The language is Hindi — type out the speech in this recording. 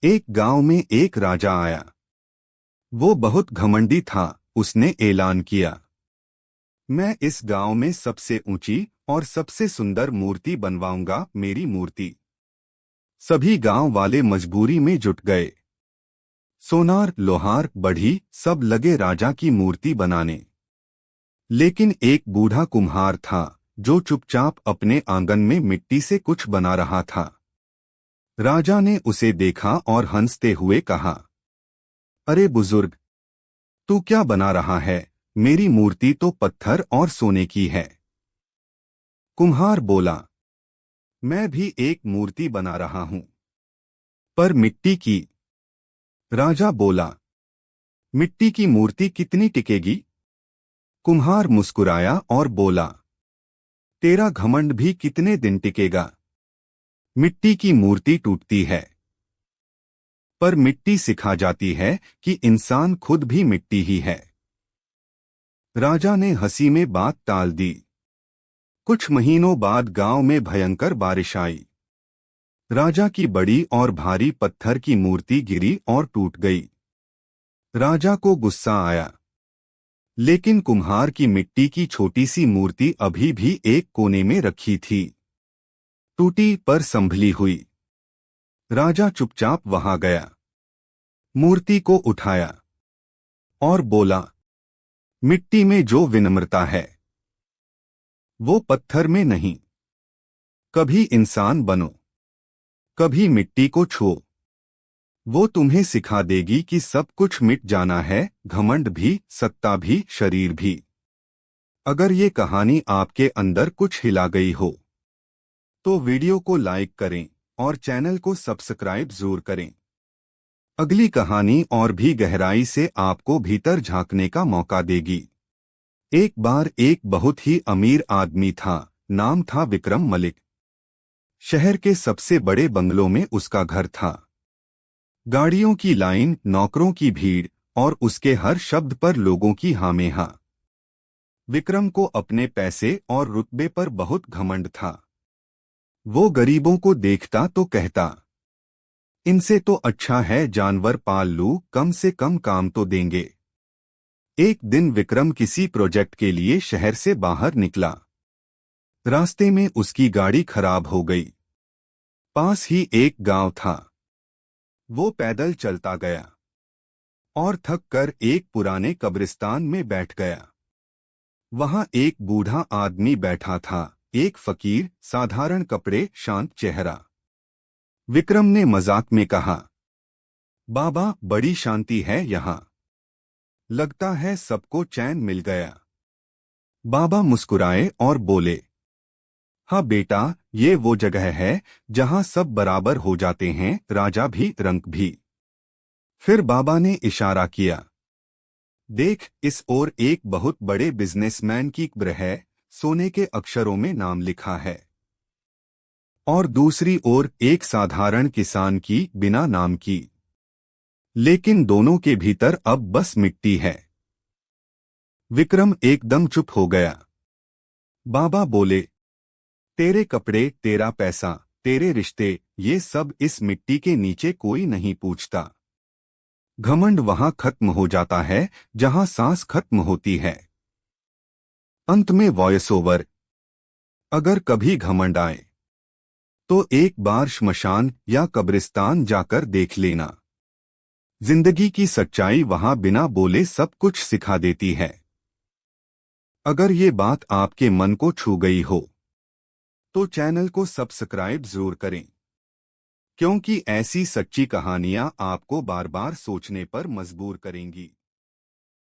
एक गांव में एक राजा आया। वो बहुत घमंडी था। उसने ऐलान किया, मैं इस गांव में सबसे ऊंची और सबसे सुंदर मूर्ति बनवाऊंगा, मेरी मूर्ति। सभी गांव वाले मजबूरी में जुट गए। सोनार, लोहार, बढ़ी सब लगे राजा की मूर्ति बनाने। लेकिन एक बूढ़ा कुम्हार था जो चुपचाप अपने आंगन में मिट्टी से कुछ बना रहा था। राजा ने उसे देखा और हंसते हुए कहा, अरे बुजुर्ग, तू क्या बना रहा है? मेरी मूर्ति तो पत्थर और सोने की है। कुम्हार बोला, मैं भी एक मूर्ति बना रहा हूं, पर मिट्टी की। राजा बोला, मिट्टी की मूर्ति कितनी टिकेगी? कुम्हार मुस्कुराया और बोला, तेरा घमंड भी कितने दिन टिकेगा? मिट्टी की मूर्ति टूटती है, पर मिट्टी सिखा जाती है कि इंसान खुद भी मिट्टी ही है। राजा ने हंसी में बात टाल दी। कुछ महीनों बाद गांव में भयंकर बारिश आई। राजा की बड़ी और भारी पत्थर की मूर्ति गिरी और टूट गई। राजा को गुस्सा आया, लेकिन कुम्हार की मिट्टी की छोटी सी मूर्ति अभी भी एक कोने में रखी थी, टूटी पर संभली हुई। राजा चुपचाप वहां गया, मूर्ति को उठाया और बोला, मिट्टी में जो विनम्रता है वो पत्थर में नहीं। कभी इंसान बनो, कभी मिट्टी को छुओ। वो तुम्हें सिखा देगी कि सब कुछ मिट जाना है, घमंड भी, सत्ता भी, शरीर भी। अगर ये कहानी आपके अंदर कुछ हिला गई हो तो वीडियो को लाइक करें और चैनल को सब्सक्राइब जरूर करें। अगली कहानी और भी गहराई से आपको भीतर झांकने का मौका देगी। एक बार एक बहुत ही अमीर आदमी था, नाम था विक्रम मलिक। शहर के सबसे बड़े बंगलों में उसका घर था। गाड़ियों की लाइन, नौकरों की भीड़ और उसके हर शब्द पर लोगों की हामे हां। विक्रम को अपने पैसे और रुतबे पर बहुत घमंड था। वो गरीबों को देखता तो कहता, इनसे तो अच्छा है जानवर पाल लूं, कम से कम काम तो देंगे। एक दिन विक्रम किसी प्रोजेक्ट के लिए शहर से बाहर निकला। रास्ते में उसकी गाड़ी खराब हो गई। पास ही एक गांव था। वो पैदल चलता गया और थक कर एक पुराने कब्रिस्तान में बैठ गया। वहां एक बूढ़ा आदमी बैठा था, एक फकीर, साधारण कपड़े, शांत चेहरा। विक्रम ने मजाक में कहा, बाबा, बड़ी शांति है यहां। लगता है सबको चैन मिल गया। बाबा मुस्कुराए और बोले, हाँ बेटा, ये वो जगह है जहां सब बराबर हो जाते हैं, राजा भी, रंक भी। फिर बाबा ने इशारा किया, देख, इस ओर एक बहुत बड़े बिजनेसमैन की कब्र है, सोने के अक्षरों में नाम लिखा है। और दूसरी ओर एक साधारण किसान की, बिना नाम की। लेकिन दोनों के भीतर अब बस मिट्टी है। विक्रम एकदम चुप हो गया। बाबा बोले, तेरे कपड़े, तेरा पैसा, तेरे रिश्ते, ये सब इस मिट्टी के नीचे कोई नहीं पूछता। घमंड वहां खत्म हो जाता है जहां सांस खत्म होती है। अंत में वॉइस ओवर, अगर कभी घमंड आए तो एक बार श्मशान या कब्रिस्तान जाकर देख लेना। जिंदगी की सच्चाई वहां बिना बोले सब कुछ सिखा देती है। अगर ये बात आपके मन को छू गई हो तो चैनल को सब्सक्राइब जरूर करें, क्योंकि ऐसी सच्ची कहानियां आपको बार बार सोचने पर मजबूर करेंगी।